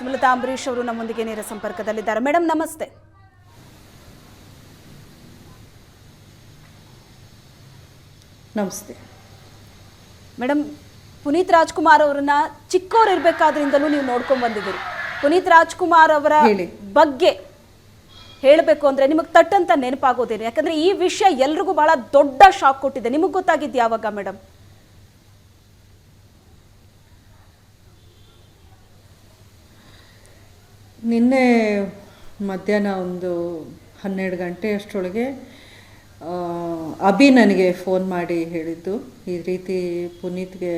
ಸುಮಲತಾ ಅಂಬರೀಶ್ ಅವರು ನಮ್ಮೊಂದಿಗೆ ನೇರ ಸಂಪರ್ಕದಲ್ಲಿದ್ದಾರೆ. ಮೇಡಮ್ ನಮಸ್ತೆ. ನಮಸ್ತೆ ಮೇಡಮ್, ಪುನೀತ್ ರಾಜ್ಕುಮಾರ್ ಅವರನ್ನ ಚಿಕ್ಕವರು ಇರಬೇಕಾದ್ರಿಂದಲೂ ನೀವು ನೋಡ್ಕೊಂಡು ಬಂದಿದ್ದೀರಿ. ಪುನೀತ್ ರಾಜ್ಕುಮಾರ್ ಅವರ ಬಗ್ಗೆ ಹೇಳಬೇಕು ಅಂದ್ರೆ ನಿಮಗೆ ತಟ್ಟಂತ ನೆನಪಾಗೋದೇನು? ಯಾಕಂದ್ರೆ ಈ ವಿಷಯ ಎಲ್ರಿಗೂ ಬಹಳ ದೊಡ್ಡ ಶಾಕ್ ಕೊಟ್ಟಿದೆ. ನಿಮಗೆ ಗೊತ್ತಾಗಿದ್ದು ಯಾವಾಗ ಮೇಡಮ್? ನಿನ್ನೆ ಮಧ್ಯಾಹ್ನ ಒಂದು 12 ಗಂಟೆ ಅಷ್ಟರೊಳಗೆ ಅಭಿ ನನಗೆ ಫೋನ್ ಮಾಡಿ ಹೇಳಿದ್ದು, ಈ ರೀತಿ ಪುನೀತ್ಗೆ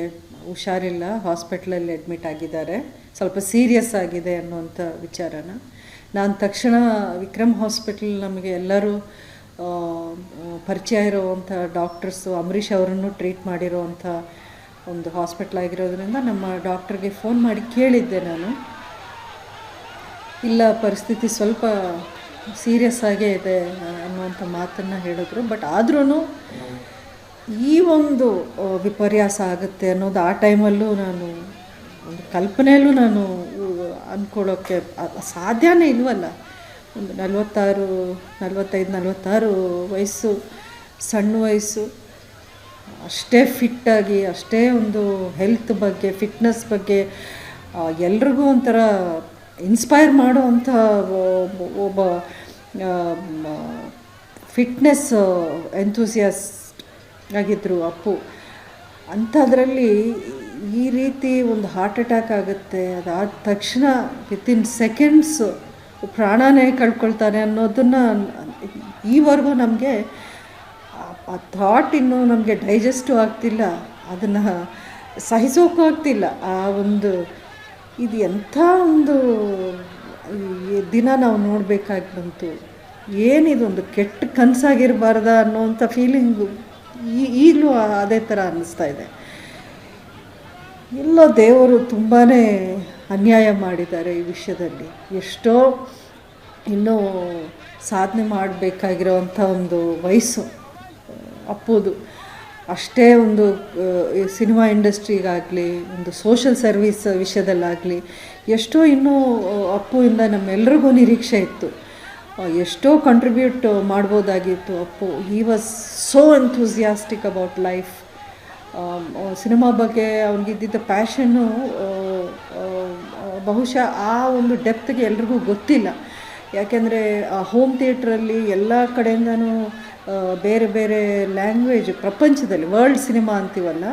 ಹುಷಾರಿಲ್ಲ, ಹಾಸ್ಪಿಟ್ಲಲ್ಲಿ ಅಡ್ಮಿಟ್ ಆಗಿದ್ದಾರೆ, ಸ್ವಲ್ಪ ಸೀರಿಯಸ್ ಆಗಿದೆ ಅನ್ನುವಂಥ ವಿಚಾರನ. ನಾನು ತಕ್ಷಣ ವಿಕ್ರಮ್ ಹಾಸ್ಪಿಟಲ್, ನಮಗೆ ಎಲ್ಲರೂ ಪರಿಚಯ ಇರೋವಂಥ ಡಾಕ್ಟರ್ಸು, ಅಂಬರೀಷ್ ಅವರನ್ನು ಟ್ರೀಟ್ ಮಾಡಿರೋವಂಥ ಒಂದು ಹಾಸ್ಪಿಟ್ಲ್ ಆಗಿರೋದ್ರಿಂದ ನಮ್ಮ ಡಾಕ್ಟರ್ಗೆ ಫೋನ್ ಮಾಡಿ ಕೇಳಿದ್ದೆ ನಾನು. ಇಲ್ಲ, ಪರಿಸ್ಥಿತಿ ಸ್ವಲ್ಪ ಸೀರಿಯಸ್ ಆಗೇ ಇದೆ ಅನ್ನುವಂಥ ಮಾತನ್ನು ಹೇಳಿದ್ರು. ಬಟ್ ಆದ್ರೂ ಈ ಒಂದು ವಿಪರ್ಯಾಸ ಆಗುತ್ತೆ ಅನ್ನೋದು ಆ ಟೈಮಲ್ಲೂ ನಾನು ಒಂದು ಕಲ್ಪನೆಯಲ್ಲೂ ನಾನು ಅಂದ್ಕೊಳ್ಳೋಕ್ಕೆ ಸಾಧ್ಯನೇ ಇಲ್ವಲ್ಲ. ಒಂದು 45-46 ವಯಸ್ಸು, ಸಣ್ಣ ವಯಸ್ಸು, ಅಷ್ಟೇ ಫಿಟ್ಟಾಗಿ, ಅಷ್ಟೇ ಒಂದು ಹೆಲ್ತ್ ಬಗ್ಗೆ, ಫಿಟ್ನೆಸ್ ಬಗ್ಗೆ ಎಲ್ರಿಗೂ ಒಂಥರ ಇನ್ಸ್ಪೈರ್ ಮಾಡೋವಂಥ ಒಬ್ಬ ಫಿಟ್ನೆಸ್ ಎಂಥೂಸಿಯಾಸ್ಟ್ ಆಗಿದ್ದರು ಅಪ್ಪು. ಅಂಥದ್ರಲ್ಲಿ ಈ ರೀತಿ ಒಂದು ಹಾರ್ಟ್ ಅಟ್ಯಾಕ್ ಆಗುತ್ತೆ, ಅದಾದ ತಕ್ಷಣ ವಿತಿನ್ ಸೆಕೆಂಡ್ಸು ಪ್ರಾಣನೇ ಕಳ್ಕೊಳ್ತಾನೆ ಅನ್ನೋದನ್ನು ಈವರೆಗೂ ನಮಗೆ ಆ ಥಾಟ್ ಇನ್ನೂ ನಮಗೆ ಡೈಜೆಸ್ಟು ಆಗ್ತಿಲ್ಲ, ಅದನ್ನು ಸಹಿಸೋಕ್ಕೂ ಆಗ್ತಿಲ್ಲ. ಆ ಒಂದು ಇದು ಎಂಥ ಒಂದು ದಿನ ನಾವು ನೋಡಬೇಕಾಗಿ ಬಂತು. ಏನಿದೊಂದು ಕೆಟ್ಟ ಕನಸಾಗಿರಬಾರ್ದ ಅನ್ನೋವಂಥ ಫೀಲಿಂಗು ಈಗಲೂ ಅದೇ ಥರ ಅನ್ನಿಸ್ತಾ ಇದೆ. ಎಲ್ಲೋ ದೇವರು ತುಂಬಾ ಅನ್ಯಾಯ ಮಾಡಿದ್ದಾರೆ ಈ ವಿಷಯದಲ್ಲಿ. ಎಷ್ಟೋ ಇನ್ನೂ ಸಾಧನೆ ಮಾಡಬೇಕಾಗಿರೋವಂಥ ಒಂದು ವಯಸ್ಸು ಅಪ್ಪುದು. ಅಷ್ಟೇ ಒಂದು ಸಿನಿಮಾ ಇಂಡಸ್ಟ್ರಿಗಾಗಲಿ, ಒಂದು ಸೋಷಲ್ ಸರ್ವೀಸ್ ವಿಷಯದಲ್ಲಾಗಲಿ ಎಷ್ಟೋ ಇನ್ನೂ ಅಪ್ಪುವಿಂದ ನಮ್ಮೆಲ್ರಿಗೂ ನಿರೀಕ್ಷೆ ಇತ್ತು. ಎಷ್ಟೋ ಕಂಟ್ರಿಬ್ಯೂಟ್ ಮಾಡ್ಬೋದಾಗಿತ್ತು Appu. He was so enthusiastic about life. Cinema ಬಗ್ಗೆ ಅವ್ನಿಗಿದ್ದ ಪ್ಯಾಷನ್ನು ಬಹುಶಃ ಆ ಒಂದು ಡೆಪ್ತ್ಗೆ ಎಲ್ರಿಗೂ ಗೊತ್ತಿಲ್ಲ. ಯಾಕೆಂದರೆ ಆ ಹೋಮ್ ಥಿಯೇಟ್ರಲ್ಲಿ ಎಲ್ಲ ಕಡೆಯಿಂದನೂ ಬೇರೆ ಬೇರೆ ಲ್ಯಾಂಗ್ವೇಜ್, ಪ್ರಪಂಚದಲ್ಲಿ ವರ್ಲ್ಡ್ ಸಿನಿಮಾ ಅಂತೀವಲ್ಲ,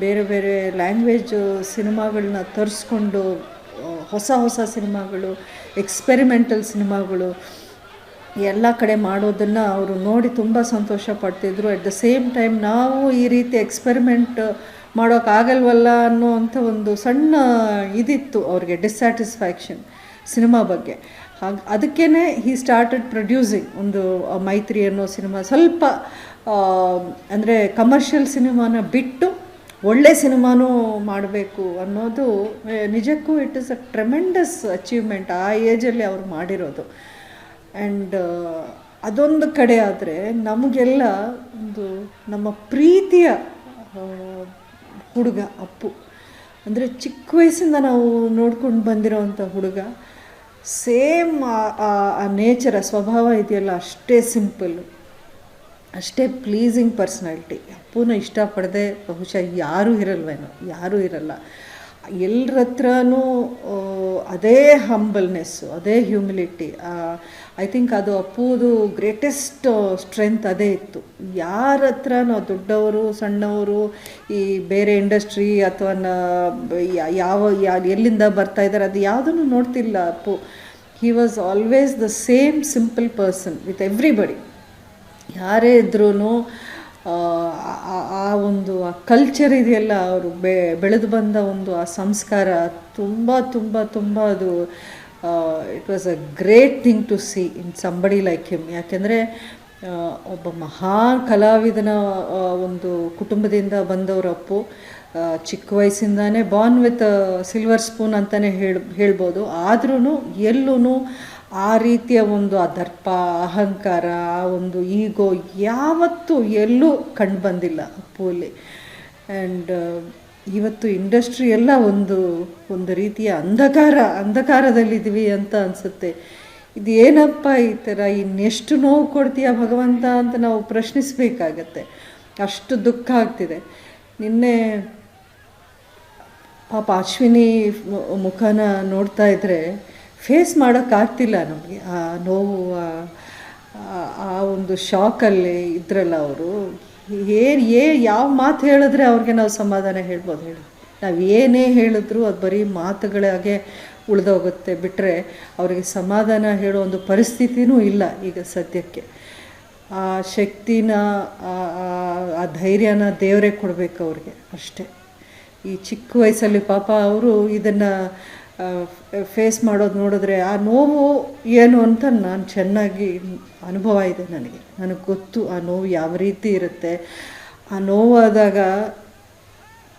ಬೇರೆ ಬೇರೆ ಲ್ಯಾಂಗ್ವೇಜ್ ಸಿನಿಮಾಗಳನ್ನ ತರಿಸ್ಕೊಂಡು ಹೊಸ ಹೊಸ ಸಿನಿಮಾಗಳು, ಎಕ್ಸ್ಪೆರಿಮೆಂಟಲ್ ಸಿನಿಮಾಗಳು ಎಲ್ಲ ಕಡೆ ಮಾಡೋದನ್ನು ಅವರು ನೋಡಿ ತುಂಬ ಸಂತೋಷ ಪಡ್ತಿದ್ರು. ಅಟ್ ದ ಸೇಮ್ ಟೈಮ್ ನಾವು ಈ ರೀತಿ ಎಕ್ಸ್ಪೆರಿಮೆಂಟ್ ಮಾಡೋಕ್ಕಾಗಲ್ವಲ್ಲ ಅನ್ನೋವಂಥ ಒಂದು ಸಣ್ಣ ಇದಿತ್ತು ಅವ್ರಿಗೆ, ಡಿಸ್ಸ್ಯಾಟಿಸ್ಫ್ಯಾಕ್ಷನ್ ಸಿನಿಮಾ ಬಗ್ಗೆ. ಹಾಗೆ ಅದಕ್ಕೇ ಹಿ ಸ್ಟಾರ್ಟೆಡ್ ಪ್ರೊಡ್ಯೂಸಿಂಗ್ ಒಂದು ಮೈತ್ರಿ ಅನ್ನೋ ಸಿನಿಮಾ. ಸ್ವಲ್ಪ ಅಂದರೆ ಕಮರ್ಷಿಯಲ್ ಸಿನಿಮಾನ ಬಿಟ್ಟು ಒಳ್ಳೆ ಸಿನಿಮಾನೂ ಮಾಡಬೇಕು ಅನ್ನೋದು ನಿಜಕ್ಕೂ it is a tremendous achievement ಆ ಏಜಲ್ಲಿ ಅವ್ರು ಮಾಡಿರೋದು. ಆ್ಯಂಡ್ ಅದೊಂದು ಕಡೆ ಆದರೆ ನಮಗೆಲ್ಲ ಒಂದು ನಮ್ಮ ಪ್ರೀತಿಯ ಹುಡುಗ ಅಪ್ಪು, ಅಂದರೆ ಚಿಕ್ಕ ವಯಸ್ಸಿಂದ ನಾವು ನೋಡ್ಕೊಂಡು ಬಂದಿರೋವಂಥ ಹುಡುಗ. ಸೇಮ್ ಆ ನೇಚರ್, ಆ ಸ್ವಭಾವ ಇದೆಯಲ್ಲ, ಅಷ್ಟೇ ಸಿಂಪಲ್ಲು, ಅಷ್ಟೇ ಪ್ಲೀಸಿಂಗ್ ಪರ್ಸ್ನಾಲಿಟಿ. ಅಪ್ಪುನ ಇಷ್ಟಪಡದೆ ಬಹುಶಃ ಯಾರೂ ಇರಲ್ಲ. ಎಲ್ಲರ ಹತ್ರನೂ ಅದೇ ಹಂಬಲ್ನೆಸ್ಸು, ಅದೇ ಹ್ಯೂಮಿಲಿಟಿ. ಐ ಥಿಂಕ್ ಅದು ಅಪ್ಪುದು ಗ್ರೇಟೆಸ್ಟ್ ಸ್ಟ್ರೆಂತ್ ಅದೇ ಇತ್ತು. ಯಾರ ಹತ್ರ ನಾವು ದೊಡ್ಡವರು ಸಣ್ಣವರು, ಈ ಬೇರೆ ಇಂಡಸ್ಟ್ರಿ ಅಥವಾ ಎಲ್ಲಿಂದ ಬರ್ತಾ ಇದ್ದಾರೆ ಅದು ಯಾವುದನ್ನು ನೋಡ್ತಿಲ್ಲ Appu. He was always the same simple person with everybody. ಯಾರೇ ಇದ್ರೂ ಆ ಒಂದು ಆ ಕಲ್ಚರ್ ಇದೆಯಲ್ಲ, ಅವರು ಬೆಳೆದು ಬಂದ ಒಂದು ಆ ಸಂಸ್ಕಾರ ತುಂಬ ತುಂಬ ತುಂಬ ಅದು it was a great thing to see in somebody like him. ಯಾಕೆಂದರೆ ಒಬ್ಬ ಮಹಾನ್ ಕಲಾವಿದನ ಒಂದು ಕುಟುಂಬದಿಂದ ಬಂದವರು ಅಪ್ಪು. ಚಿಕ್ಕ ವಯಸ್ಸಿಂದಾನೇ ಬಾರ್ನ್ ವಿತ್ ಸಿಲ್ವರ್ ಸ್ಪೂನ್ ಅಂತಲೇ ಹೇಳ್ಬೋದು. ಆದ್ರೂ ಎಲ್ಲೂ ಆ ರೀತಿಯ ಒಂದು ಆ ದರ್ಪ, ಅಹಂಕಾರ, ಆ ಒಂದು ಈಗೋ ಯಾವತ್ತೂ ಎಲ್ಲೂ ಕಂಡು ಬಂದಿಲ್ಲ ಅಪ್ಪುವಲ್ಲಿ. ಆ್ಯಂಡ್ ಇವತ್ತು ಇಂಡಸ್ಟ್ರಿ ಎಲ್ಲ ಒಂದು ರೀತಿಯ ಅಂಧಕಾರದಲ್ಲಿದ್ದೀವಿ ಅಂತ ಅನಿಸುತ್ತೆ. ಇದು ಏನಪ್ಪ ಈ ಥರ, ಇನ್ನೆಷ್ಟು ನೋವು ಕೊಡ್ತೀಯ ಭಗವಂತ ಅಂತ ನಾವು ಪ್ರಶ್ನಿಸಬೇಕಾಗತ್ತೆ. ಅಷ್ಟು ದುಃಖ ಆಗ್ತಿದೆ. ನಿನ್ನೆ ಪಾಪ ಅಶ್ವಿನಿ ಮುಖನ ನೋಡ್ತಾ ಇದ್ದರೆ ಫೇಸ್ ಮಾಡೋಕ್ಕಾಗ್ತಿಲ್ಲ ನಮಗೆ. ಆ ನೋವು, ಆ ಒಂದು ಶಾಕಲ್ಲಿ ಇದ್ರಲ್ಲ ಅವರು. ಯಾವ ಮಾತು ಹೇಳಿದ್ರೆ ಅವ್ರಿಗೆ ನಾವು ಸಮಾಧಾನ ಹೇಳ್ಬೋದು ಹೇಳಿ? ನಾವು ಏನೇ ಹೇಳಿದ್ರು ಅದು ಬರೀ ಮಾತುಗಳಾಗೆ ಉಳಿದೋಗುತ್ತೆ ಬಿಟ್ಟರೆ ಅವರಿಗೆ ಸಮಾಧಾನ ಹೇಳೋ ಒಂದು ಪರಿಸ್ಥಿತಿನೂ ಇಲ್ಲ ಈಗ ಸದ್ಯಕ್ಕೆ. ಆ ಶಕ್ತಿನ, ಆ ಧೈರ್ಯನ ದೇವರೇ ಕೊಡಬೇಕು ಅವ್ರಿಗೆ ಅಷ್ಟೇ. ಈ ಚಿಕ್ಕ ವಯಸ್ಸಲ್ಲಿ ಪಾಪ ಅವರು ಇದನ್ನು ಫೇಸ್ ಮಾಡೋದು ನೋಡಿದ್ರೆ ಆ ನೋವು ಏನು ಅಂತ ನಾನು ಚೆನ್ನಾಗಿ ಅನುಭವ ಇದೆ ನನಗೆ ಗೊತ್ತು ಆ ನೋವು ಯಾವ ರೀತಿ ಇರುತ್ತೆ. ಆ ನೋವಾದಾಗ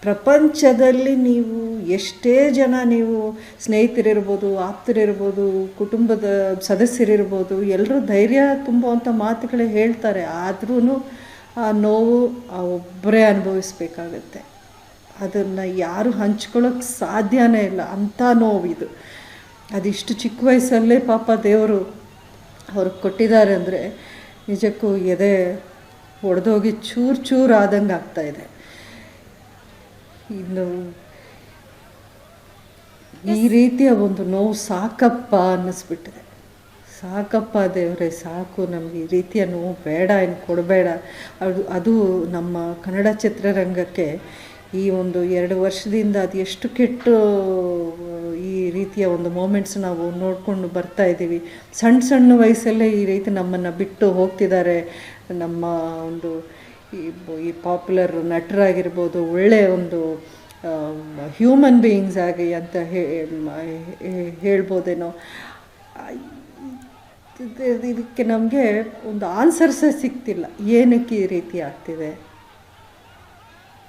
ಪ್ರಪಂಚದಲ್ಲಿ ನೀವು ಎಷ್ಟೇ ಜನ, ನೀವು ಸ್ನೇಹಿತರಿರ್ಬೋದು, ಆಪ್ತರಿರ್ಬೋದು, ಕುಟುಂಬದ ಸದಸ್ಯರಿರ್ಬೋದು, ಎಲ್ಲರೂ ಧೈರ್ಯ ತುಂಬುವಂಥ ಮಾತುಗಳೇ ಹೇಳ್ತಾರೆ. ಆದ್ರೂ ಆ ನೋವು ಒಬ್ಬರೇ ಅನುಭವಿಸ್ಬೇಕಾಗತ್ತೆ. ಅದನ್ನು ಯಾರು ಹಂಚ್ಕೊಳ್ಳೋಕ್ಕೆ ಸಾಧ್ಯನೇ ಇಲ್ಲ, ಅಂಥ ನೋವಿದು. ಅದಿಷ್ಟು ಚಿಕ್ಕ ವಯಸ್ಸಲ್ಲೇ ಪಾಪ ದೇವರು ಅವ್ರಿಗೆ ಕೊಟ್ಟಿದ್ದಾರೆ ಅಂದರೆ ನಿಜಕ್ಕೂ ಎದೆ ಒಡೆದೋಗಿ ಚೂರು ಆದಂಗೆ ಆಗ್ತಾಯಿದೆ. ಇನ್ನು ಈ ರೀತಿಯ ಒಂದು ನೋವು ಸಾಕಪ್ಪ ಅನ್ನಿಸ್ಬಿಟ್ಟಿದೆ. ಸಾಕಪ್ಪ ದೇವರೇ, ಸಾಕು, ನಮಗೆ ಈ ರೀತಿಯ ನೋವು ಬೇಡ, ಇನ್ನು ಕೊಡಬೇಡ. ಅದು ನಮ್ಮ ಕನ್ನಡ ಚಿತ್ರರಂಗಕ್ಕೆ ಈ ಒಂದು 2 ವರ್ಷದಿಂದ ಅದು ಎಷ್ಟು ಕೆಟ್ಟು ಈ ರೀತಿಯ ಒಂದು ಮೂಮೆಂಟ್ಸ್ ನಾವು ನೋಡಿಕೊಂಡು ಬರ್ತಾ ಇದ್ದೀವಿ. ಸಣ್ಣ ವಯಸ್ಸಲ್ಲೇ ಈ ರೀತಿ ನಮ್ಮನ್ನು ಬಿಟ್ಟು ಹೋಗ್ತಿದ್ದಾರೆ. ನಮ್ಮ ಒಂದು ಈ ಪಾಪ್ಯುಲರ್ ನಟರಾಗಿರ್ಬೋದು, ಒಳ್ಳೆಯ ಒಂದು ಹ್ಯೂಮನ್ ಬೀಯಿಂಗ್ಸ್ ಆಗಿ ಅಂತ ಹೇಳ್ಬೋದೇನೋ. ಇದಕ್ಕೆ ನಮಗೆ ಒಂದು ಆನ್ಸರ್ಸೇ ಸಿಗ್ತಿಲ್ಲ, ಏನಕ್ಕೆ ಈ ರೀತಿ ಆಗ್ತಿದೆ.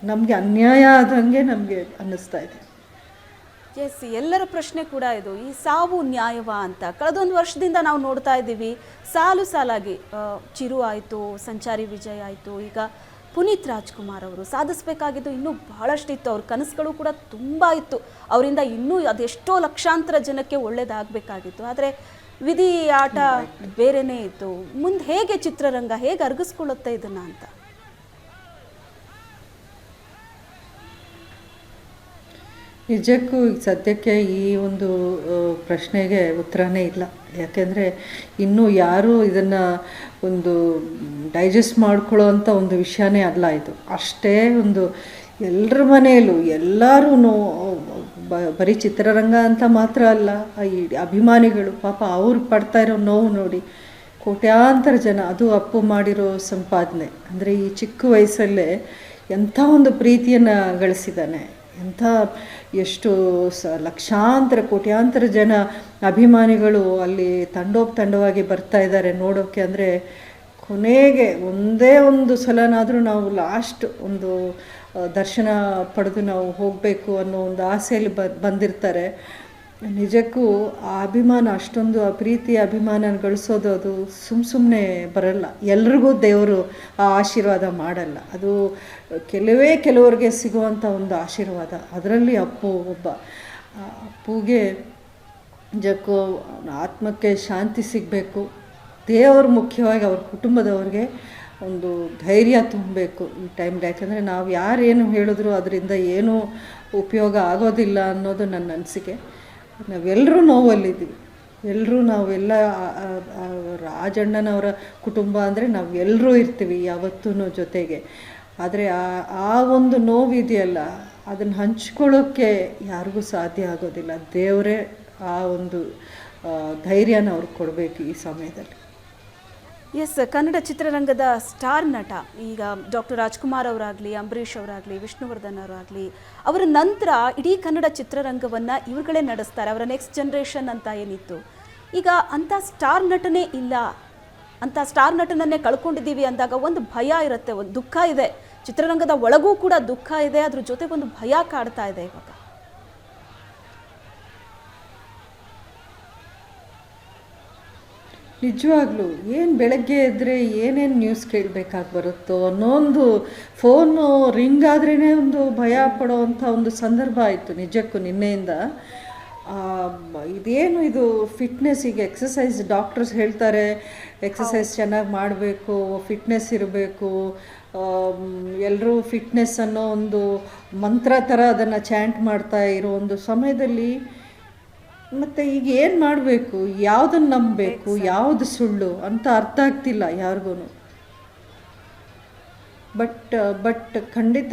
ನಮಗೆ ಅನ್ಯಾಯ ಆದಂಗೆ ನಮಗೆ ಅನ್ನಿಸ್ತಾ ಇದೆ. ಎಸ್, ಎಲ್ಲರ ಪ್ರಶ್ನೆ ಕೂಡ ಇದು, ಈ ಸಾವು ನ್ಯಾಯವಾ ಅಂತ. ಕಳೆದೊಂದು ವರ್ಷದಿಂದ ನಾವು ನೋಡ್ತಾ ಇದ್ದೀವಿ, ಸಾಲಾಗಿ ಚಿರು ಆಯಿತು, ಸಂಚಾರಿ ವಿಜಯ್ ಆಯಿತು, ಈಗ ಪುನೀತ್ ರಾಜ್ಕುಮಾರ್ ಅವರು ಸಾಧಿಸಬೇಕಾಗಿದ್ದು ಇನ್ನೂ ಬಹಳಷ್ಟಿತ್ತು. ಅವ್ರ ಕನಸುಗಳು ಕೂಡ ತುಂಬ ಇತ್ತು, ಅವರಿಂದ ಇನ್ನೂ ಅದೆಷ್ಟೋ ಲಕ್ಷಾಂತರ ಜನಕ್ಕೆ ಒಳ್ಳೇದಾಗಬೇಕಾಗಿತ್ತು. ಆದರೆ ವಿಧಿ ಆಟ ಬೇರೆಯೇ ಇತ್ತು. ಮುಂದೆ ಹೇಗೆ ಚಿತ್ರರಂಗ ಹೇಗೆ ಅರಗಿಸ್ಕೊಳ್ಳುತ್ತೆ ಇದನ್ನು ಅಂತ? ನಿಜಕ್ಕೂ ಈಗ ಸದ್ಯಕ್ಕೆ ಈ ಒಂದು ಪ್ರಶ್ನೆಗೆ ಉತ್ತರನೇ ಇಲ್ಲ. ಯಾಕೆಂದರೆ ಇನ್ನೂ ಯಾರೂ ಇದನ್ನು ಒಂದು ಡೈಜೆಸ್ಟ್ ಮಾಡ್ಕೊಳ್ಳೋ ಅಂಥ ಒಂದು ವಿಷಯನೇ ಅಲ್ಲ ಇದು. ಅಷ್ಟೇ ಒಂದು ಎಲ್ಲರ ಮನೆಯಲ್ಲೂ ಎಲ್ಲರೂ ಬರೀ ಚಿತ್ರರಂಗ ಅಂತ ಮಾತ್ರ ಅಲ್ಲ, ಈ ಅಭಿಮಾನಿಗಳು ಪಾಪ ಅವ್ರು ಪಡ್ತಾ ಇರೋ ನೋವು ನೋಡಿ ಕೋಟ್ಯಾಂತರ ಜನ, ಅದು ಅಪ್ಪು ಮಾಡಿರೋ ಸಂಪಾದನೆ. ಅಂದರೆ ಈ ಚಿಕ್ಕ ವಯಸ್ಸಲ್ಲೇ ಎಂಥ ಒಂದು ಪ್ರೀತಿಯನ್ನು ಗಳಿಸಿದ್ದಾನೆ, ಎಷ್ಟು ಲಕ್ಷಾಂತರ ಕೋಟ್ಯಾಂತರ ಜನ ಅಭಿಮಾನಿಗಳು ಅಲ್ಲಿ ತಂಡವಾಗಿ ಬರ್ತಾ ಇದ್ದಾರೆ ನೋಡೋಕ್ಕೆ. ಅಂದರೆ ಕೊನೆಗೆ ಒಂದೇ ಒಂದು ಸಲನಾದರೂ ನಾವು ಲಾಸ್ಟ್ ಒಂದು ದರ್ಶನ ಪಡೆದು ನಾವು ಹೋಗಬೇಕು ಅನ್ನೋ ಒಂದು ಆಸೆಯಲ್ಲಿ ಬಂದಿರ್ತಾರೆ. ನಿಜಕ್ಕೂ ಆ ಅಭಿಮಾನ, ಅಷ್ಟೊಂದು ಆ ಪ್ರೀತಿ ಅಭಿಮಾನ ಗಳಿಸೋದು ಅದು ಸುಮ್ಮನೆ ಬರಲ್ಲ. ಎಲ್ರಿಗೂ ದೇವರು ಆ ಆಶೀರ್ವಾದ ಮಾಡಲ್ಲ. ಅದು ಕೆಲವರಿಗೆ ಸಿಗುವಂಥ ಒಂದು ಆಶೀರ್ವಾದ. ಅದರಲ್ಲಿ ಅಪ್ಪು ಒಬ್ಬ. ಅಪ್ಪುಗೆ ನಿಜಕ್ಕೂ ಆತ್ಮಕ್ಕೆ ಶಾಂತಿ ಸಿಗಬೇಕು. ದೇವರು ಮುಖ್ಯವಾಗಿ ಅವ್ರ ಕುಟುಂಬದವ್ರಿಗೆ ಒಂದು ಧೈರ್ಯ ತುಂಬಬೇಕು ಈ ಟೈಮ್ಗೆ. ಯಾಕಂದರೆ ನಾವು ಯಾರೇನು ಹೇಳಿದ್ರು ಅದರಿಂದ ಏನೂ ಉಪಯೋಗ ಆಗೋದಿಲ್ಲ ಅನ್ನೋದು ನನ್ನ ಅನಿಸಿಕೆ. ನಾವೆಲ್ಲರೂ ನೋವಲ್ಲಿದ್ದೀವಿ, ನಾವೆಲ್ಲ ರಾಜಣ್ಣನವರ ಕುಟುಂಬ ಅಂದರೆ ನಾವೆಲ್ಲರೂ ಇರ್ತೀವಿ ಯಾವತ್ತೂ ಜೊತೆಗೆ. ಆದರೆ ಆ ಒಂದು ನೋವಿದೆಯಲ್ಲ, ಅದನ್ನು ಹಂಚ್ಕೊಳ್ಳೋಕ್ಕೆ ಯಾರಿಗೂ ಸಾಧ್ಯ ಆಗೋದಿಲ್ಲ. ದೇವರೇ ಆ ಒಂದು ಧೈರ್ಯನ ಅವ್ರಿಗೆ ಕೊಡಬೇಕು ಈ ಸಮಯದಲ್ಲಿ. ಎಸ್, ಕನ್ನಡ ಚಿತ್ರರಂಗದ ಸ್ಟಾರ್ ನಟ ಈಗ ಡಾಕ್ಟರ್ ರಾಜ್ಕುಮಾರ್ ಅವರಾಗಲಿ, ಅಂಬರೀಷ್ ಅವರಾಗಲಿ, ವಿಷ್ಣುವರ್ಧನ್ ಅವರಾಗಲಿ, ಅವರ ನಂತರ ಇಡೀ ಕನ್ನಡ ಚಿತ್ರರಂಗವನ್ನು ಇವ್ರುಗಳೇ ನಡೆಸ್ತಾರೆ. ಅವರ ನೆಕ್ಸ್ಟ್ ಜನ್ರೇಷನ್ ಅಂತ ಏನಿತ್ತು, ಈಗ ಅಂಥ ಸ್ಟಾರ್ ನಟನೇ ಇಲ್ಲ, ಅಂಥ ಸ್ಟಾರ್ ನಟನನ್ನೇ ಕಳ್ಕೊಂಡಿದ್ದೀವಿ ಅಂದಾಗ ಒಂದು ಭಯ ಇರುತ್ತೆ, ಒಂದು ದುಃಖ ಇದೆ. ಚಿತ್ರರಂಗದ ಒಳಗೂ ಕೂಡ ದುಃಖ ಇದೆ, ಅದ್ರ ಜೊತೆಗೆ ಒಂದು ಭಯ ಕಾಡ್ತಾ ಇದೆ ಇವಾಗ. ನಿಜವಾಗ್ಲೂ ಏನು ಬೆಳಗ್ಗೆ ಎದ್ದರೆ ಏನೇನು ನ್ಯೂಸ್ ಕೇಳಬೇಕಾಗಿ ಬರುತ್ತೋ ಅನ್ನೋಂದು ಫೋನು ರಿಂಗ್ ಆದ್ರೇ ಒಂದು ಭಯ ಪಡೋವಂಥ ಒಂದು ಸಂದರ್ಭ ಆಯಿತು ನಿಜಕ್ಕೂ ನಿನ್ನೆಯಿಂದ. ಇದೇನು ಇದು ಫಿಟ್ನೆಸ್, ಈಗ ಎಕ್ಸಸೈಸ್ ಡಾಕ್ಟರ್ಸ್ ಹೇಳ್ತಾರೆ ಎಕ್ಸಸೈಸ್ ಚೆನ್ನಾಗಿ ಮಾಡಬೇಕು, ಫಿಟ್ನೆಸ್ ಇರಬೇಕು, ಎಲ್ಲರೂ ಫಿಟ್ನೆಸ್ ಅನ್ನೋ ಒಂದು ಮಂತ್ರ ಥರ ಅದನ್ನು ಚಾಂಟ್ ಮಾಡ್ತಾ ಇರೋ ಒಂದು ಸಮಯದಲ್ಲಿ ಮತ್ತು ಈಗ ಏನು ಮಾಡಬೇಕು, ಯಾವುದನ್ನು ನಂಬಬೇಕು, ಯಾವುದು ಸುಳ್ಳು ಅಂತ ಅರ್ಥ ಆಗ್ತಿಲ್ಲ ಯಾರಿಗೂ. ಬಟ್ ಖಂಡಿತ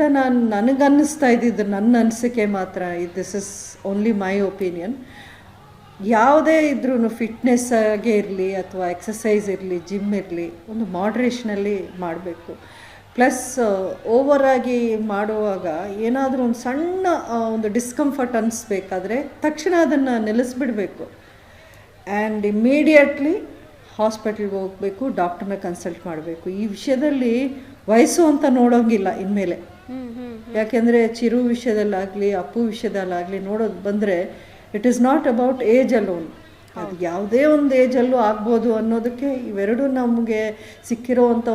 ನನಗನ್ನಿಸ್ತಾ ಇದ್ದಿದ್ದು, ನನ್ನ ಅನಿಸಿಕೆ ಮಾತ್ರ, this is only my opinion, ಯಾವುದೇ ಇದ್ರೂ ಫಿಟ್ನೆಸ್ ಆಗೇ ಇರಲಿ ಅಥವಾ ಎಕ್ಸಸೈಸ್ ಇರಲಿ, ಜಿಮ್ ಇರಲಿ, ಒಂದು ಮಾಡ್ರೇಷನಲ್ಲಿ ಮಾಡಬೇಕು. ಪ್ಲಸ್ ಓವರಾಗಿ ಮಾಡುವಾಗ ಏನಾದರೂ ಒಂದು ಸಣ್ಣ ಒಂದು ಡಿಸ್ಕಂಫರ್ಟ್ ಅನ್ನಿಸ್ಬೇಕಾದ್ರೆ ತಕ್ಷಣ ಅದನ್ನು ನಿಲ್ಲಿಸ್ಬಿಡಬೇಕು ಆ್ಯಂಡ್ ಇಮ್ಮಿಡಿಯೇಟ್ಲಿ ಹಾಸ್ಪಿಟ್ಲಿಗೆ ಹೋಗಬೇಕು, ಡಾಕ್ಟರ್ನ ಕನ್ಸಲ್ಟ್ ಮಾಡಬೇಕು. ಈ ವಿಷಯದಲ್ಲಿ ವಯಸ್ಸು ಅಂತ ನೋಡೋಂಗಿಲ್ಲ ಇನ್ಮೇಲೆ. ಯಾಕೆಂದರೆ ಚಿರು ವಿಷಯದಲ್ಲಾಗಲಿ ಅಪ್ಪು ವಿಷಯದಲ್ಲಾಗಲಿ ನೋಡೋದು ಬಂದರೆ it is not about age alone, ಅದು ಯಾವುದೇ ಒಂದು ಏಜಲ್ಲೂ ಆಗ್ಬೋದು ಅನ್ನೋದಕ್ಕೆ ಇವೆರಡೂ ನಮಗೆ ಸಿಕ್ಕಿರೋವಂಥ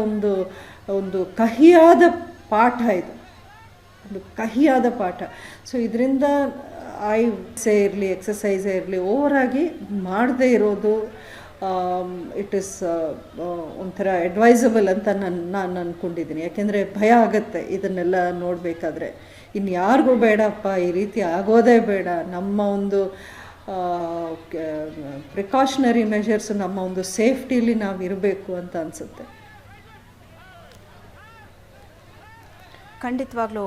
ಒಂದು ಕಹಿಯಾದ ಪಾಠ ಇದು, ಒಂದು ಕಹಿಯಾದ ಪಾಠ. ಸೊ ಇದರಿಂದ ಇರಲಿ ಎಕ್ಸಸೈಸೇ ಇರಲಿ ಓವರಾಗಿ ಮಾಡದೇ ಇರೋದು ಇಟ್ ಇಸ್ ಒಂಥರ ಅಡ್ವೈಸಬಲ್ ಅಂತ ನಾನು ಅಂದ್ಕೊಂಡಿದ್ದೀನಿ. ಯಾಕೆಂದರೆ ಭಯ ಆಗುತ್ತೆ ಇದನ್ನೆಲ್ಲ ನೋಡಬೇಕಾದ್ರೆ. ಇನ್ನು ಯಾರಿಗೂ ಬೇಡಪ್ಪ, ಈ ರೀತಿ ಆಗೋದೇ ಬೇಡ, ನಮ್ಮ ಒಂದು ಪ್ರಿಕಾಷನರಿ ಮೆಷರ್ಸ್, ನಮ್ಮ ಒಂದು ಸೇಫ್ಟಿಲಿ ನಾವು ಇರಬೇಕು ಅಂತ ಅನಿಸುತ್ತೆ. ಖಂಡಿತವಾಗ್ಲೂ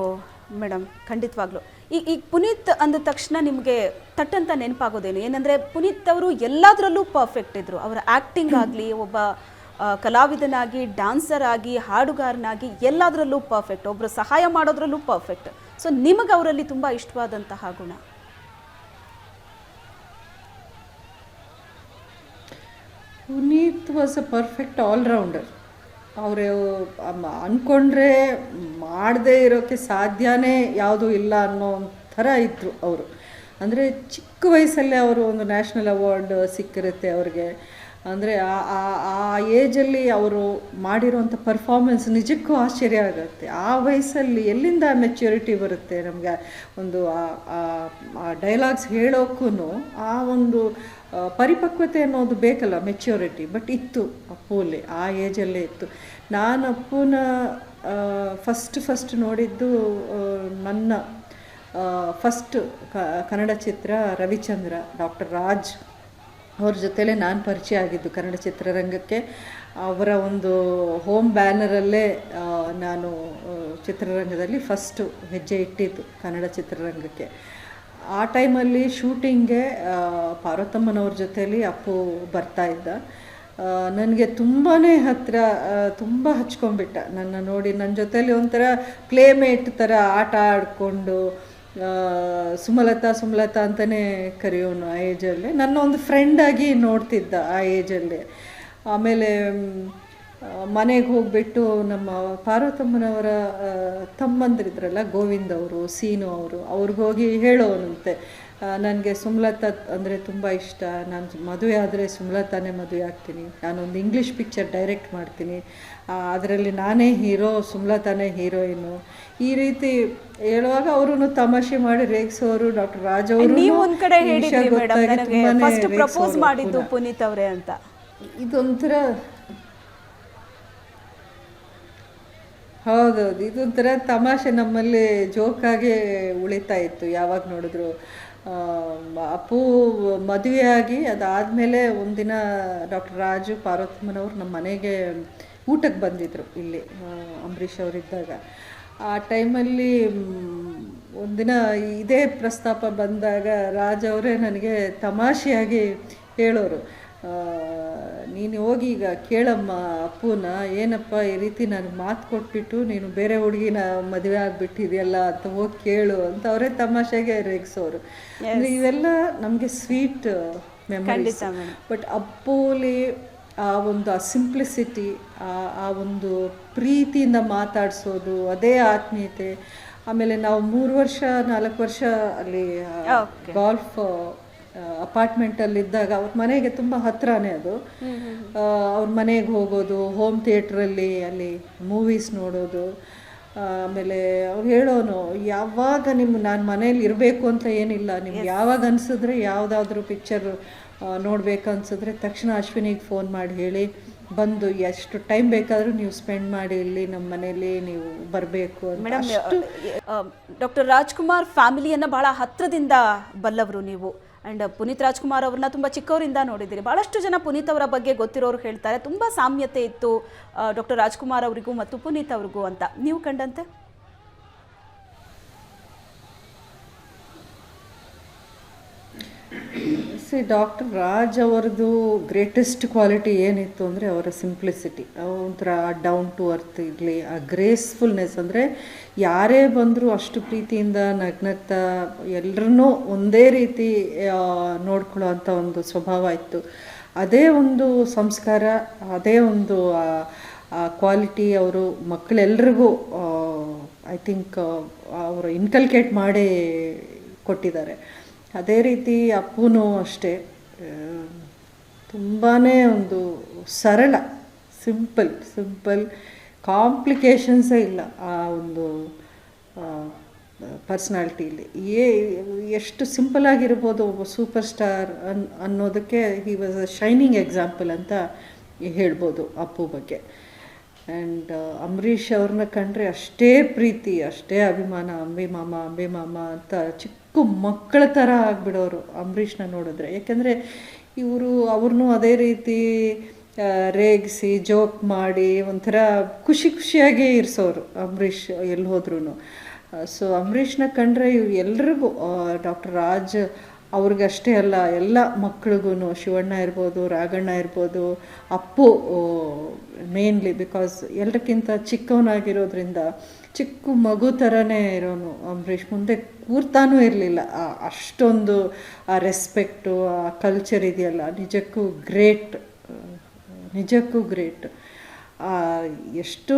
ಮೇಡಮ್, ಖಂಡಿತವಾಗ್ಲೂ. ಈಗ ಪುನೀತ್ ಅಂದ ತಕ್ಷಣ ನಿಮಗೆ ತಟ್ಟಂತ ನೆನಪಾಗೋದೇನು? ಏನಂದರೆ ಪುನೀತ್ ಅವರು ಎಲ್ಲದರಲ್ಲೂ ಪರ್ಫೆಕ್ಟ್ ಇದ್ದರು. ಅವರ ಆ್ಯಕ್ಟಿಂಗ್ ಆಗಲಿ, ಒಬ್ಬ ಕಲಾವಿದನಾಗಿ, ಡ್ಯಾನ್ಸರ್ ಆಗಿ, ಹಾಡುಗಾರನಾಗಿ ಎಲ್ಲದರಲ್ಲೂ ಪರ್ಫೆಕ್ಟ್, ಒಬ್ಬರು ಸಹಾಯ ಮಾಡೋದ್ರಲ್ಲೂ ಪರ್ಫೆಕ್ಟ್. ಸೊ ನಿಮಗೆ ಅವರಲ್ಲಿ ತುಂಬ ಇಷ್ಟವಾದಂತಹ ಗುಣ? Puneeth was a perfect all rounder. ಅವರು ಅಂದ್ಕೊಂಡ್ರೆ ಮಾಡದೇ ಇರೋಕ್ಕೆ ಸಾಧ್ಯನೇ ಯಾವುದೂ ಇಲ್ಲ ಅನ್ನೋ ಥರ ಇದ್ದರು ಅವರು. ಅಂದರೆ ಚಿಕ್ಕ ವಯಸ್ಸಲ್ಲೇ ಅವರು ಒಂದು ನ್ಯಾಷನಲ್ ಅವಾರ್ಡ್ ಸಿಕ್ಕಿರುತ್ತೆ ಅವ್ರಿಗೆ. ಅಂದರೆ ಆ ಏಜಲ್ಲಿ ಅವರು ಮಾಡಿರೋಂಥ ಪರ್ಫಾರ್ಮೆನ್ಸ್ ನಿಜಕ್ಕೂ ಆಶ್ಚರ್ಯ ಆಗುತ್ತೆ. ಆ ವಯಸ್ಸಲ್ಲಿ ಎಲ್ಲಿಂದ ಮೆಚ್ಯೂರಿಟಿ ಬರುತ್ತೆ ನಮಗೆ? ಒಂದು ಆ ಡೈಲಾಗ್ಸ್ ಹೇಳೋಕ್ಕೂ ಆ ಒಂದು ಪರಿಪಕ್ವತೆ ಅನ್ನೋದು ಬೇಕಲ್ಲ, ಮೆಚ್ಯೂರಿಟಿ. ಬಟ್ ಇತ್ತು ಅಪ್ಪುಲ್ಲಿ, ಆ ಏಜಲ್ಲೇ ಇತ್ತು. ನಾನು ಅಪ್ಪುನ ಫಸ್ಟ್ ನೋಡಿದ್ದು ನನ್ನ ಫಸ್ಟ್ ಕನ್ನಡ ಚಿತ್ರ ರವಿಚಂದ್ರ, ಡಾಕ್ಟರ್ ರಾಜ್ ಅವ್ರ ಜೊತೆಲೇ ನಾನು ಪರಿಚಯ ಆಗಿದ್ದು ಕನ್ನಡ ಚಿತ್ರರಂಗಕ್ಕೆ. ಅವರ ಒಂದು ಹೋಮ್ ಬ್ಯಾನರಲ್ಲೇ ನಾನು ಚಿತ್ರರಂಗದಲ್ಲಿ ಫಸ್ಟು ಹೆಜ್ಜೆ ಇಟ್ಟಿದ್ದು ಕನ್ನಡ ಚಿತ್ರರಂಗಕ್ಕೆ. ಆ ಟೈಮಲ್ಲಿ ಶೂಟಿಂಗ್ಗೆ ಪಾರ್ವತಮ್ಮನವ್ರ ಜೊತೆಯಲ್ಲಿ ಅಪ್ಪು ಬರ್ತಾಯಿದ್ದ. ನನಗೆ ತುಂಬಾ ಹತ್ತಿರ, ತುಂಬ ಹಚ್ಕೊಂಡ್ಬಿಟ್ಟ ನನ್ನ ನೋಡಿ. ನನ್ನ ಜೊತೆಲಿ ಒಂಥರ ಪ್ಲೇಮೇಟ್ ಥರ ಆಟ ಆಡಿಕೊಂಡು, ಸುಮಲತಾ ಅಂತಲೇ ಕರೆಯೋನು ಆ ಏಜಲ್ಲಿ. ನನ್ನ ಒಂದು ಫ್ರೆಂಡಾಗಿ ನೋಡ್ತಿದ್ದ ಆ ಏಜಲ್ಲಿ. ಆಮೇಲೆ ಮನೆಗೆ ಹೋಗಿಬಿಟ್ಟು ನಮ್ಮ ಪಾರ್ವತಮ್ಮನವರ ತಮ್ಮಂದಿರಿದ್ರಲ್ಲ, ಗೋವಿಂದ್ ಅವರು, ಸೀನು ಅವರು, ಅವ್ರಿಗೋಗಿ ಹೇಳೋನಂತೆ, ನನಗೆ ಸುಮಲತಾ ಅಂದರೆ ತುಂಬ ಇಷ್ಟ, ನಾನು ಮದುವೆ ಆದರೆ ಸುಮಲತಾನೇ ಮದುವೆ ಆಗ್ತೀನಿ, ನಾನೊಂದು ಇಂಗ್ಲೀಷ್ ಪಿಕ್ಚರ್ ಡೈರೆಕ್ಟ್ ಮಾಡ್ತೀನಿ, ಅದರಲ್ಲಿ ನಾನೇ ಹೀರೋ, ಸುಮಲತಾನೇ ಹೀರೋಯಿನು. ಈ ರೀತಿ ಹೇಳುವಾಗ ಅವರು ತಮಾಷೆ ಮಾಡಿ ರೇಗಿಸೋರು. ಡಾಕ್ಟರ್ ರಾಜ್ ಅವರು ಪುನೀತ್ ಅವರೇ ಅಂತ. ಇದೊಂಥರ ಹೌದೌದು, ಇದೊಂಥರ ತಮಾಷೆ ನಮ್ಮಲ್ಲಿ ಜೋಕಾಗೆ ಉಳಿತಾ ಇತ್ತು ಯಾವಾಗ ನೋಡಿದ್ರು. ಅಪ್ಪು ಮದುವೆಯಾಗಿ ಅದಾದಮೇಲೆ ಒಂದಿನ ಡಾಕ್ಟರ್ ರಾಜು ಪಾರ್ವತಮ್ಮನವ್ರು ನಮ್ಮ ಮನೆಗೆ ಊಟಕ್ಕೆ ಬಂದಿದ್ದರು ಇಲ್ಲಿ ಅಂಬರೀಷ್ ಅವರಿದ್ದಾಗ. ಆ ಟೈಮಲ್ಲಿ ಒಂದಿನ ಇದೇ ಪ್ರಸ್ತಾಪ ಬಂದಾಗ ರಾಜ್ ಅವರೇ ನನಗೆ ತಮಾಷೆಯಾಗಿ ಹೇಳೋರು, ನೀನು ಹೋಗಿ ಈಗ ಕೇಳಮ್ಮ ಅಪ್ಪುನ, ಏನಪ್ಪ ಈ ರೀತಿ ನನಗೆ ಮಾತು ಕೊಟ್ಬಿಟ್ಟು ನೀನು ಬೇರೆ ಹುಡುಗಿನ ಮದುವೆ ಆಗಿಬಿಟ್ಟಿದೆಯಲ್ಲ ಅಂತ ಹೋಗಿ ಕೇಳು ಅಂತ ಅವರೇ ತಮಾಷೆಗೆ ರೇಗಿಸೋರು. ಅಂದರೆ ಇವೆಲ್ಲ ನಮಗೆ ಸ್ವೀಟ್ ಮೆಮರೀಸ್. ಬಟ್ ಅಪ್ಪುಲಿ ಆ ಒಂದು ಸಿಂಪ್ಲಿಸಿಟಿ, ಆ ಒಂದು ಪ್ರೀತಿಯಿಂದ ಮಾತಾಡಿಸೋದು, ಅದೇ ಆತ್ಮೀಯತೆ. ಆಮೇಲೆ ನಾವು 3 ವರ್ಷ 4 ವರ್ಷ ಅಲ್ಲಿ ಗಾಲ್ಫ್ ಅಪಾರ್ಟ್ಮೆಂಟಲ್ಲಿದ್ದಾಗ ಅವ್ರ ಮನೆಗೆ ತುಂಬ ಹತ್ರನೇ ಅದು. ಅವ್ರ ಮನೆಗೆ ಹೋಗೋದು, ಹೋಮ್ ಥಿಯೇಟ್ರಲ್ಲಿ ಅಲ್ಲಿ ಮೂವೀಸ್ ನೋಡೋದು. ಆಮೇಲೆ ಅವ್ರು ಹೇಳೋನು, ಯಾವಾಗ ನಾನು ಮನೇಲಿ ಇರಬೇಕು ಅಂತ ಏನಿಲ್ಲ, ನಿಮ್ಗೆ ಯಾವಾಗ ಅನಿಸಿದ್ರೆ ಯಾವುದಾದ್ರೂ ಪಿಕ್ಚರ್ ನೋಡ್ಬೇಕನ್ಸಿದ್ರೆ ತಕ್ಷಣ ಅಶ್ವಿನಿಗೆ ಫೋನ್ ಮಾಡಿ ಹೇಳಿ, ಬಂದು ಎಷ್ಟು ಟೈಮ್ ಬೇಕಾದರೂ ನೀವು ಸ್ಪೆಂಡ್ ಮಾಡಿ ಇಲ್ಲಿ ನಮ್ಮ ಮನೇಲಿ ನೀವು ಬರಬೇಕು ಅಂತ. ಮೇಡಮ್, ಡಾಕ್ಟರ್ ರಾಜ್ಕುಮಾರ್ ಫ್ಯಾಮಿಲಿಯನ್ನು ಬಹಳ ಹತ್ತಿರದಿಂದ ಬಲ್ಲವರು ನೀವು. ಆ್ಯಂಡ್ ಪುನೀತ್ ರಾಜ್ಕುಮಾರ್ ಅವ್ರನ್ನ ತುಂಬ ಚಿಕ್ಕವರಿಂದ ನೋಡಿದ್ದೀರಿ. ಭಾಳಷ್ಟು ಜನ ಪುನೀತ್ ಅವರ ಬಗ್ಗೆ ಗೊತ್ತಿರೋರು ಹೇಳ್ತಾರೆ ತುಂಬ ಸಾಮ್ಯತೆ ಇತ್ತು ಡಾಕ್ಟರ್ ರಾಜ್ಕುಮಾರ್ ಅವರಿಗೂ ಮತ್ತು ಪುನೀತ್ ಅವ್ರಿಗೂ ಅಂತ. ನೀವು ಕಂಡಂತೆ? ಡಾಕ್ಟರ್ ರಾಜ್ ಅವರದು ಗ್ರೇಟೆಸ್ಟ್ ಕ್ವಾಲಿಟಿ ಏನಿತ್ತು ಅಂದರೆ ಅವರ ಸಿಂಪ್ಲಿಸಿಟಿ. ಒಂಥರ ಡೌನ್ ಟು ಅರ್ತ್ ಇರಲಿ, ಆ ಗ್ರೇಸ್ಫುಲ್ನೆಸ್. ಅಂದರೆ ಯಾರೇ ಬಂದರೂ ಅಷ್ಟು ಪ್ರೀತಿಯಿಂದ ನಗ್ನಗ್ತಾ ಎಲ್ಲರನ್ನೂ ಒಂದೇ ರೀತಿ ನೋಡ್ಕೊಳ್ಳೋ ಅಂಥ ಒಂದು ಸ್ವಭಾವ ಇತ್ತು. ಅದೇ ಒಂದು ಸಂಸ್ಕಾರ, ಅದೇ ಒಂದು ಕ್ವಾಲಿಟಿ ಅವರು ಮಕ್ಕಳೆಲ್ರಿಗೂ ಐ ಥಿಂಕ್ ಅವರು ಇನ್ಕಲ್ಕೇಟ್ ಮಾಡಿ ಕೊಟ್ಟಿದ್ದಾರೆ. ಅದೇ ರೀತಿ ಅಪ್ಪುನೂ ಅಷ್ಟೇ, ತುಂಬಾ ಒಂದು ಸರಳ, ಸಿಂಪಲ್, ಕಾಂಪ್ಲಿಕೇಶನ್ಸೇ ಇಲ್ಲ ಆ ಒಂದು ಪರ್ಸ್ನಾಲಿಟಿಲಿ. ಎಷ್ಟು ಸಿಂಪಲ್ಲಾಗಿರ್ಬೋದು ಒಬ್ಬ ಸೂಪರ್ ಸ್ಟಾರ್ ಅನ್ನೋದಕ್ಕೆ he was a shining example ಅಂತ ಹೇಳ್ಬೋದು ಅಪ್ಪು ಬಗ್ಗೆ. ಆ್ಯಂಡ್ ಅಂಬರೀಷ್ ಅವ್ರನ್ನ ಕಂಡ್ರೆ ಅಷ್ಟೇ ಪ್ರೀತಿ, ಅಷ್ಟೇ ಅಭಿಮಾನ. ಅಂಬೆ ಮಾಮ ಅಂತ ಚಿಕ್ಕ ಮಕ್ಕಳ ಥರ ಆಗಿಬಿಡೋರು ಅಂಬರೀಷ್ನ ನೋಡಿದ್ರೆ. ಯಾಕೆಂದರೆ ಅವ್ರನ್ನೂ ಅದೇ ರೀತಿ ರೇಗಿಸಿ ಜೋಕ್ ಮಾಡಿ ಒಂಥರ ಖುಷಿಯಾಗಿ ಇರಿಸೋರು ಅಂಬರೀಷ್ ಎಲ್ಲಿ ಹೋದ್ರೂ. ಸೊ ಅಂಬರೀಷ್ನ ಕಂಡ್ರೆ ಎಲ್ರಿಗೂ, ಡಾಕ್ಟರ್ ರಾಜ್ ಅವ್ರಿಗಷ್ಟೇ ಅಲ್ಲ, ಎಲ್ಲ ಮಕ್ಳಿಗೂ, ಶಿವಣ್ಣ ಇರ್ಬೋದು, ರಾಘಣ್ಣ ಇರ್ಬೋದು, ಅಪ್ಪು ಮೇನ್ಲಿ, ಬಿಕಾಸ್ ಎಲ್ಲರಿಗಿಂತ ಚಿಕ್ಕವನಾಗಿರೋದ್ರಿಂದ ಚಿಕ್ಕ ಮಗು ಥರನೇ ಇರೋನು ಅಂಬರೀಷ್. ಮುಂದೆ ಕೂರ್ತಾನೂ ಇರಲಿಲ್ಲ. ಅಷ್ಟೊಂದು ಆ ರೆಸ್ಪೆಕ್ಟು, ಆ ಕಲ್ಚರ್ ಇದೆಯಲ್ಲ, ನಿಜಕ್ಕೂ ಗ್ರೇಟ್. ಎಷ್ಟು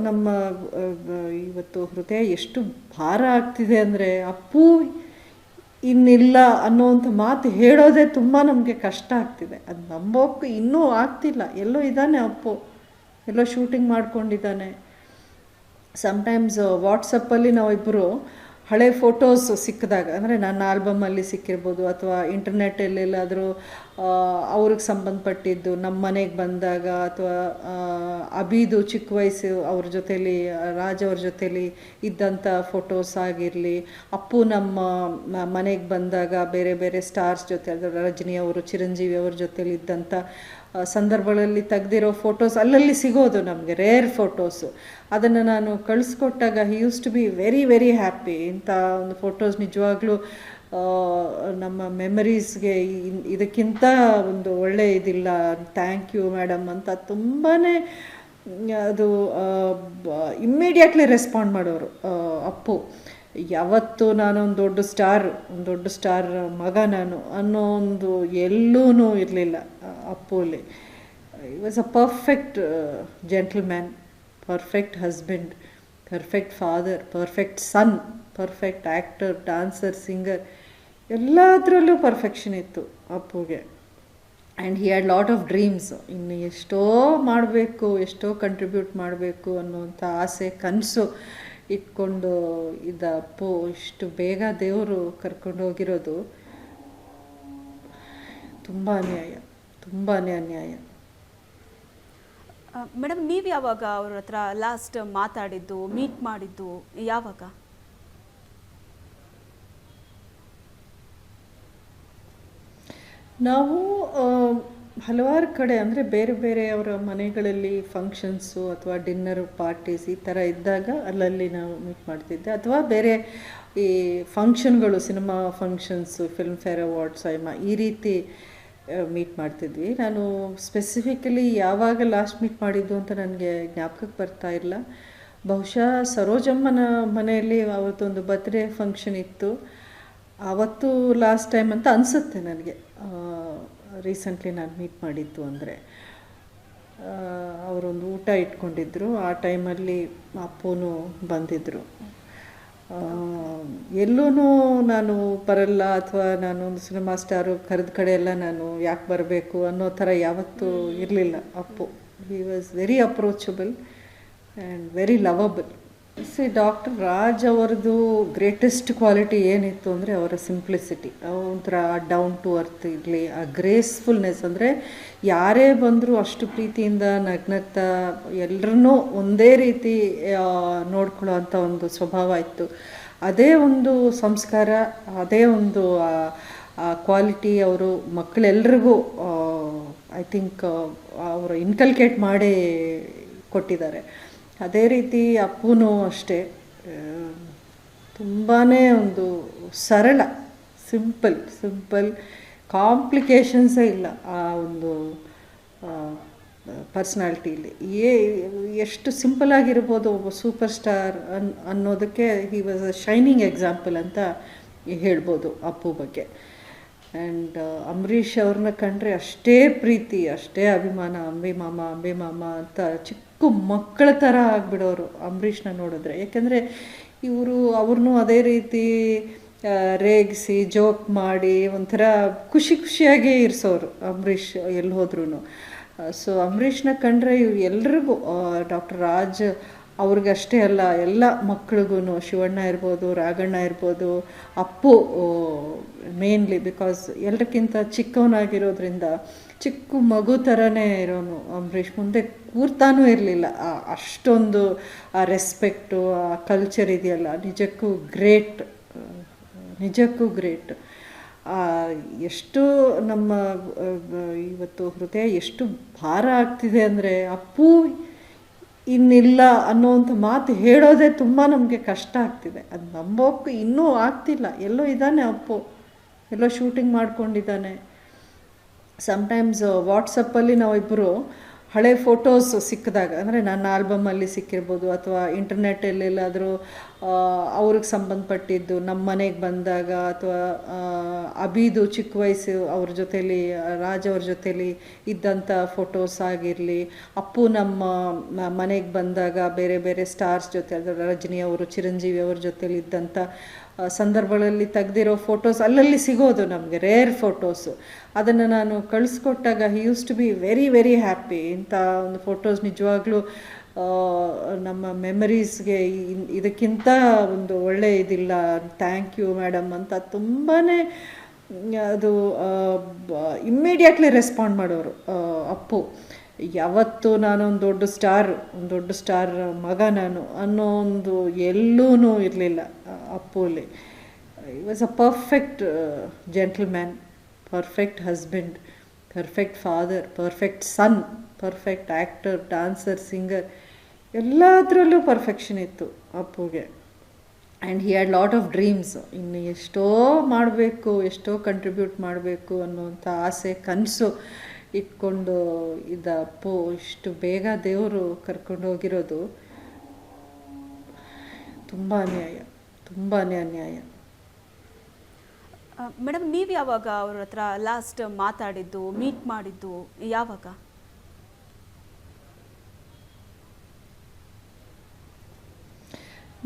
ನಮ್ಮ ಇವತ್ತು ಹೃದಯ ಎಷ್ಟು ಭಾರ ಆಗ್ತಿದೆ ಅಂದರೆ, ಅಪ್ಪು ಇನ್ನಿಲ್ಲ ಅನ್ನೋವಂಥ ಮಾತು ಹೇಳೋದೇ ತುಂಬ ನಮಗೆ ಕಷ್ಟ ಆಗ್ತಿದೆ. ಅದು ನಂಬೋಕ್ಕೂ ಇನ್ನೂ ಆಗ್ತಿಲ್ಲ. ಎಲ್ಲೋ ಇದ್ದಾನೆ ಅಪ್ಪು, ಎಲ್ಲೋ ಶೂಟಿಂಗ್ ಮಾಡ್ಕೊಂಡಿದ್ದಾನೆ. ಸಮ್ಟೈಮ್ಸ್ ವಾಟ್ಸಪ್ಪಲ್ಲಿ ನಾವಿಬ್ಬರು ಹಳೆ ಫೋಟೋಸ್ ಸಿಕ್ಕಿದಾಗ, ಅಂದರೆ ನನ್ನ ಆಲ್ಬಮಲ್ಲಿ ಸಿಕ್ಕಿರ್ಬೋದು ಅಥವಾ ಇಂಟರ್ನೆಟ್ಟಲ್ಲೆಲ್ಲಾದರೂ ಅವ್ರಿಗೆ ಸಂಬಂಧಪಟ್ಟಿದ್ದು ನಮ್ಮ ಮನೆಗೆ ಬಂದಾಗ, ಅಥವಾ ಅಭಿದು ಚಿಕ್ಕ ವಯಸ್ಸು ಅವ್ರ ಜೊತೇಲಿ, ರಾಜ್ ಅವ್ರ ಜೊತೇಲಿ ಇದ್ದಂಥ ಫೋಟೋಸ್ ಆಗಿರಲಿ, ಅಪ್ಪು ನಮ್ಮ ಮನೆಗೆ ಬಂದಾಗ ಬೇರೆ ಬೇರೆ ಸ್ಟಾರ್ಸ್ ಜೊತೆ, ರಜನಿ ಅವರು, ಚಿರಂಜೀವಿ ಅವ್ರ ಜೊತೇಲಿ ಇದ್ದಂಥ ಸಂದರ್ಭಗಳಲ್ಲಿ ತೆಗೆದಿರೋ ಫೋಟೋಸ್ ಅಲ್ಲಲ್ಲಿ ಸಿಗೋದು ನಮಗೆ, ರೇರ್ ಫೋಟೋಸು. ಅದನ್ನು ನಾನು ಕಳಿಸ್ಕೊಟ್ಟಾಗ he used to be very happy. ಇಂಥ ಒಂದು ಫೋಟೋಸ್ ನಿಜವಾಗ್ಲೂ ನಮ್ಮ ಮೆಮರೀಸ್ಗೆ ಇದಕ್ಕಿಂತ ಒಂದು ಒಳ್ಳೆ ಇದಿಲ್ಲ, ಥ್ಯಾಂಕ್ ಯು ಮೇಡಮ್ ಅಂತ ತುಂಬಾ ಅದು ಇಮ್ಮಿಡಿಯೇಟ್ಲಿ ರೆಸ್ಪಾಂಡ್ ಮಾಡೋರು ಅಪ್ಪು. ಯಾವತ್ತು ನಾನೊಂದು ದೊಡ್ಡ ಸ್ಟಾರ್ ಮಗ ನಾನು ಅನ್ನೋ ಒಂದು ಎಲ್ಲೂ ಇರಲಿಲ್ಲ ಅಪ್ಪುಲಿ. He was a perfect gentleman, perfect husband, perfect father, perfect son, perfect actor, dancer, singer, ಎಲ್ಲದರಲ್ಲೂ ಪರ್ಫೆಕ್ಷನ್ ಇತ್ತು ಅಪ್ಪುಗೆ. And he had lot of dreams. ಇನ್ನು ಎಷ್ಟೋ ಮಾಡಬೇಕು, ಎಷ್ಟೋ ಕಂಟ್ರಿಬ್ಯೂಟ್ ಮಾಡಬೇಕು ಅನ್ನೋವಂಥ ಆಸೆ, ಕನಸು ಇಟ್ಕೊಂಡು ಇದ್ದ ಅಪ್ಪು ಇಷ್ಟು ಬೇಗ ದೇವರು ಕರ್ಕೊಂಡು ಹೋಗಿರೋದು ತುಂಬ ಅನ್ಯಾಯ. ಮೇಡಮ್, ನೀವು ಯಾವಾಗ ಅವ್ರ ಹತ್ರ ಲಾಸ್ಟ್ ಮಾತಾಡಿದ್ದು, ಮೀಟ್ ಮಾಡಿದ್ದು ಯಾವಾಗ? ನಾವು ಹಲವಾರು ಕಡೆ, ಅಂದರೆ ಬೇರೆ ಬೇರೆ ಅವರ ಮನೆಗಳಲ್ಲಿ ಫಂಕ್ಷನ್ಸು ಅಥವಾ ಡಿನ್ನರ್ ಪಾರ್ಟೀಸ್ ಈ ಥರ ಇದ್ದಾಗ ಅಲ್ಲಲ್ಲಿ ನಾವು ಮೀಟ್ ಮಾಡ್ತಿದ್ದೆ. ಅಥವಾ ಬೇರೆ ಈ ಫಂಕ್ಷನ್ಗಳು, cinema functions, film fair awards, ಈ ರೀತಿ ಮೀಟ್ ಮಾಡ್ತಿದ್ವಿ. ನಾನು ಸ್ಪೆಸಿಫಿಕಲಿ ಯಾವಾಗ ಲಾಸ್ಟ್ ಮೀಟ್ ಮಾಡಿದ್ದು ಅಂತ ನನಗೆ ಜ್ಞಾಪಕಕ್ಕೆ ಬರ್ತಾ ಇಲ್ಲ. ಬಹುಶಃ ಸರೋಜಮ್ಮನ ಮನೆಯಲ್ಲಿ ಅವತ್ತೊಂದು ಬರ್ತ್ಡೇ ಫಂಕ್ಷನ್ ಇತ್ತು, ಆವತ್ತು ಲಾಸ್ಟ್ ಟೈಮ್ ಅಂತ ಅನಿಸುತ್ತೆ ನನಗೆ. ರೀಸೆಂಟ್ಲಿ ನಾನು ಮೀಟ್ ಮಾಡಿದ್ದು ಅಂದರೆ ಅವರೊಂದು ಊಟ ಇಟ್ಕೊಂಡಿದ್ರು, ಆ ಟೈಮಲ್ಲಿ ಅಪ್ಪನೂ ಬಂದಿದ್ದರು. ಎಲ್ಲೂ ನಾನು ಬರಲ್ಲ ಅಥವಾ ನಾನು ಒಂದು ಸಿನಿಮಾ ಸ್ಟಾರು ಕರೆದ ಕಡೆ ಎಲ್ಲ ನಾನು ಯಾಕೆ ಬರಬೇಕು ಅನ್ನೋ ಥರ ಯಾವತ್ತೂ ಇರಲಿಲ್ಲ Appu. He was very approachable and very lovable. Doctor Raj ಅವರದು ಗ್ರೇಟೆಸ್ಟ್ ಕ್ವಾಲಿಟಿ ಏನಿತ್ತು ಅಂದರೆ ಅವರ ಸಿಂಪ್ಲಿಸಿಟಿ. ಒಂಥರ ಡೌನ್ ಟು ಅರ್ತ್ ಇರಲಿ, ಆ ಗ್ರೇಸ್ಫುಲ್ನೆಸ್, ಅಂದರೆ ಯಾರೇ ಬಂದರೂ ಅಷ್ಟು ಪ್ರೀತಿಯಿಂದ ನಗ್ನಗ್ತಾ ಎಲ್ಲರನ್ನೂ ಒಂದೇ ರೀತಿ ನೋಡ್ಕೊಳ್ಳೋ ಅಂಥ ಒಂದು ಸ್ವಭಾವ ಇತ್ತು. ಅದೇ ಒಂದು ಸಂಸ್ಕಾರ, ಅದೇ ಒಂದು ಕ್ವಾಲಿಟಿ ಅವರು ಮಕ್ಕಳೆಲ್ರಿಗೂ ಐ ಥಿಂಕ್ ಅವರು ಇನ್ಕಲ್ಕೇಟ್ ಮಾಡಿ ಕೊಟ್ಟಿದ್ದಾರೆ. ಅದೇ ರೀತಿ ಅಪ್ಪುನೂ ಅಷ್ಟೇ, ತುಂಬಾ ಒಂದು ಸರಳ, ಸಿಂಪಲ್, ಕಾಂಪ್ಲಿಕೇಶನ್ಸೇ ಇಲ್ಲ ಆ ಒಂದು ಪರ್ಸ್ನಾಲಿಟಿಲಿ. ಎಷ್ಟು ಸಿಂಪಲ್ಲಾಗಿರ್ಬೋದು ಒಬ್ಬ ಸೂಪರ್ ಸ್ಟಾರ್ ಅನ್ನೋದಕ್ಕೆ he was a shining example ಅಂತ ಹೇಳ್ಬೋದು ಅಪ್ಪು ಬಗ್ಗೆ. ಆ್ಯಂಡ್ ಅಂಬರೀಷ್ ಅವ್ರನ್ನ ಕಂಡ್ರೆ ಅಷ್ಟೇ ಪ್ರೀತಿ, ಅಷ್ಟೇ ಅಭಿಮಾನ. ಅಂಬೆ ಮಾಮ ಅಂತ ಚಿಕ್ಕ ಮಕ್ಕಳ ಥರ ಆಗಿಬಿಡೋರು ಅಂಬರೀಷ್ನ ನೋಡಿದ್ರೆ. ಯಾಕೆಂದರೆ ಅವ್ರನ್ನೂ ಅದೇ ರೀತಿ ರೇಗಿಸಿ ಜೋಕ್ ಮಾಡಿ ಒಂಥರ ಖುಷಿಯಾಗಿ ಇರಿಸೋರು ಅಂಬರೀಷ್ ಎಲ್ಲಿ ಹೋದ್ರೂ. ಸೊ ಅಂಬರೀಷ್ನ ಕಂಡ್ರೆ ಎಲ್ರಿಗೂ, ಡಾಕ್ಟರ್ ರಾಜ್ ಅವ್ರಿಗಷ್ಟೇ ಅಲ್ಲ, ಎಲ್ಲ ಮಕ್ಳಿಗೂ, ಶಿವಣ್ಣ ಇರ್ಬೋದು, ರಾಘಣ್ಣ ಇರ್ಬೋದು, ಅಪ್ಪು ಮೇನ್ಲಿ, ಬಿಕಾಸ್ ಎಲ್ಲರಿಗಿಂತ ಚಿಕ್ಕವನಾಗಿರೋದ್ರಿಂದ ಚಿಕ್ಕ ಮಗು ಥರನೇ ಇರೋನು ಅಂಬರೀಷ್. ಮುಂದೆ ಕೂರ್ತಾನೂ ಇರಲಿಲ್ಲ. ಅಷ್ಟೊಂದು ಆ ರೆಸ್ಪೆಕ್ಟು, ಆ ಕಲ್ಚರ್ ಇದೆಯಲ್ಲ, ನಿಜಕ್ಕೂ ಗ್ರೇಟ್. ಎಷ್ಟು ನಮ್ಮ ಇವತ್ತು ಹೃದಯ ಎಷ್ಟು ಭಾರ ಆಗ್ತಿದೆ ಅಂದರೆ, ಅಪ್ಪು ಇನ್ನಿಲ್ಲ ಅನ್ನೋವಂಥ ಮಾತು ಹೇಳೋದೇ ತುಂಬ ನಮಗೆ ಕಷ್ಟ ಆಗ್ತಿದೆ. ಅದು ನಂಬೋಕ್ಕೂ ಇನ್ನೂ ಆಗ್ತಿಲ್ಲ. ಎಲ್ಲೋ ಇದ್ದಾನೆ ಅಪ್ಪು, ಎಲ್ಲೋ ಶೂಟಿಂಗ್ ಮಾಡ್ಕೊಂಡಿದ್ದಾನೆ. ಸಮ್ಟೈಮ್ಸ್ ವಾಟ್ಸಪ್ಪಲ್ಲಿ ನಾವಿಬ್ಬರು ಹಳೆ ಫೋಟೋಸ್ ಸಿಕ್ಕಿದಾಗ, ಅಂದರೆ ನನ್ನ ಆಲ್ಬಮಲ್ಲಿ ಸಿಕ್ಕಿರ್ಬೋದು ಅಥವಾ ಇಂಟರ್ನೆಟ್ಟಲ್ಲೆಲ್ಲಾದರೂ ಅವ್ರಿಗೆ ಸಂಬಂಧಪಟ್ಟಿದ್ದು ನಮ್ಮ ಮನೆಗೆ ಬಂದಾಗ, ಅಥವಾ ಅಭಿದು ಚಿಕ್ಕ ವಯಸ್ಸು ಅವ್ರ ಜೊತೇಲಿ, ರಾಜ್ ಅವ್ರ ಜೊತೇಲಿ ಇದ್ದಂಥ ಫೋಟೋಸ್ ಆಗಿರಲಿ, ಅಪ್ಪು ನಮ್ಮ ಮನೆಗೆ ಬಂದಾಗ ಬೇರೆ ಬೇರೆ ಸ್ಟಾರ್ಸ್ ಜೊತೆ, ಅದರ ರಜನಿ ಅವರು, ಚಿರಂಜೀವಿ ಅವ್ರ ಜೊತೇಲಿ ಇದ್ದಂಥ ಸಂದರ್ಭಗಳಲ್ಲಿ ತೆಗೆದಿರೋ ಫೋಟೋಸ್ ಅಲ್ಲಲ್ಲಿ ಸಿಗೋದು ನಮಗೆ, ರೇರ್ ಫೋಟೋಸು. ಅದನ್ನು ನಾನು ಕಳಿಸ್ಕೊಟ್ಟಾಗ he used to be very happy. ಇಂಥ ಒಂದು ಫೋಟೋಸ್ ನಿಜವಾಗ್ಲೂ ನಮ್ಮ ಮೆಮರೀಸ್ಗೆ ಇದಕ್ಕಿಂತ ಒಂದು ಒಳ್ಳೆ ಇದಿಲ್ಲ, ಥ್ಯಾಂಕ್ ಯು ಮೇಡಮ್ ಅಂತ ತುಂಬಾ ಅದು ಇಮ್ಮಿಡಿಯೇಟ್ಲಿ ರೆಸ್ಪಾಂಡ್ ಮಾಡೋರು ಅಪ್ಪು. ಯಾವತ್ತು ನಾನೊಂದು ದೊಡ್ಡ ಸ್ಟಾರ್ ಮಗ ನಾನು ಅನ್ನೋ ಒಂದು ಎಲ್ಲೂ ಇರಲಿಲ್ಲ ಅಪ್ಪುಲಿ. He was a perfect gentleman, perfect husband, perfect father, perfect son, perfect actor, dancer, singer, ಎಲ್ಲದರಲ್ಲೂ ಪರ್ಫೆಕ್ಷನ್ ಇತ್ತು ಅಪ್ಪುಗೆ. And he had lot of dreams. ಇನ್ನು ಎಷ್ಟೋ ಮಾಡಬೇಕು, ಎಷ್ಟೋ ಕಂಟ್ರಿಬ್ಯೂಟ್ ಮಾಡಬೇಕು ಅನ್ನೋವಂಥ ಆಸೆ, ಕನಸು ಇಟ್ಕೊಂಡು ಇದ್ದ ಅಪ್ಪು. ಇಷ್ಟು ಬೇಗ ದೇವರು ಕರ್ಕೊಂಡು ಹೋಗಿರೋದು ತುಂಬ ಅನ್ಯಾಯ. ಮೇಡಮ್, ನೀವು ಯಾವಾಗ ಅವ್ರ ಹತ್ರ ಲಾಸ್ಟ್ ಮಾತಾಡಿದ್ದು, ಮೀಟ್ ಮಾಡಿದ್ದು ಯಾವಾಗ?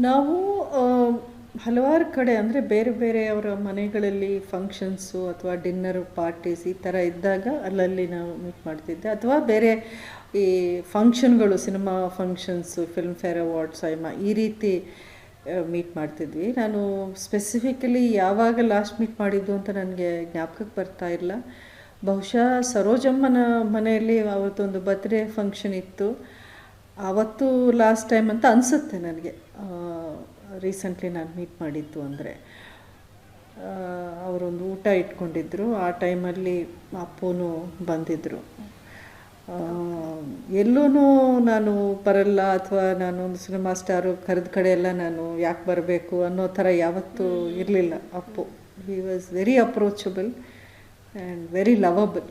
ನಾವು ಹಲವಾರು ಕಡೆ, ಅಂದರೆ ಬೇರೆ ಬೇರೆ ಅವರ ಮನೆಗಳಲ್ಲಿ ಫಂಕ್ಷನ್ಸು ಅಥವಾ ಡಿನ್ನರು ಪಾರ್ಟೀಸ್ ಈ ಥರ ಇದ್ದಾಗ ಅಲ್ಲಲ್ಲಿ ನಾವು ಮೀಟ್ ಮಾಡ್ತಿದ್ದೆ. ಅಥವಾ ಬೇರೆ ಈ ಫಂಕ್ಷನ್ಗಳು, cinema functions, film fair awards, ಈ ರೀತಿ ಮೀಟ್ ಮಾಡ್ತಿದ್ವಿ. ನಾನು ಸ್ಪೆಸಿಫಿಕಲಿ ಯಾವಾಗ ಲಾಸ್ಟ್ ಮೀಟ್ ಮಾಡಿದ್ದು ಅಂತ ನನಗೆ ಜ್ಞಾಪಕಕ್ಕೆ ಬರ್ತಾ ಇಲ್ಲ. ಬಹುಶಃ ಸರೋಜಮ್ಮನ ಮನೆಯಲ್ಲಿ ಅವತ್ತೊಂದು ಬರ್ತ್ಡೇ ಫಂಕ್ಷನ್ ಇತ್ತು, ಆವತ್ತು ಲಾಸ್ಟ್ ಟೈಮ್ ಅಂತ ಅನಿಸುತ್ತೆ ನನಗೆ. ರೀಸೆಂಟ್ಲಿ ನಾನು ಮೀಟ್ ಮಾಡಿದ್ದು ಅಂದರೆ ಅವರೊಂದು ಊಟ ಇಟ್ಕೊಂಡಿದ್ರು, ಆ ಟೈಮಲ್ಲಿ ಅಪ್ಪನೂ ಬಂದಿದ್ದರು. ಎಲ್ಲೂ ನಾನು ಬರಲ್ಲ ಅಥವಾ ನಾನು ಒಂದು ಸಿನಿಮಾ ಸ್ಟಾರು ಕರೆದ ಕಡೆ ಎಲ್ಲ ನಾನು ಯಾಕೆ ಬರಬೇಕು ಅನ್ನೋ ಥರ ಯಾವತ್ತೂ ಇರಲಿಲ್ಲ Appu. He was very approachable and very lovable.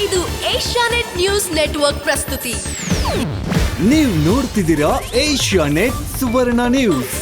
ಇದು ಏಷ್ಯಾನೆಟ್ ನ್ಯೂಸ್ ನೆಟ್ವರ್ಕ್ ಪ್ರಸ್ತುತಿ. ನೀವು ನೋಡ್ತಿದ್ದೀರಾ ಏಷ್ಯಾನೆಟ್ ಸುವರ್ಣ ನ್ಯೂಸ್.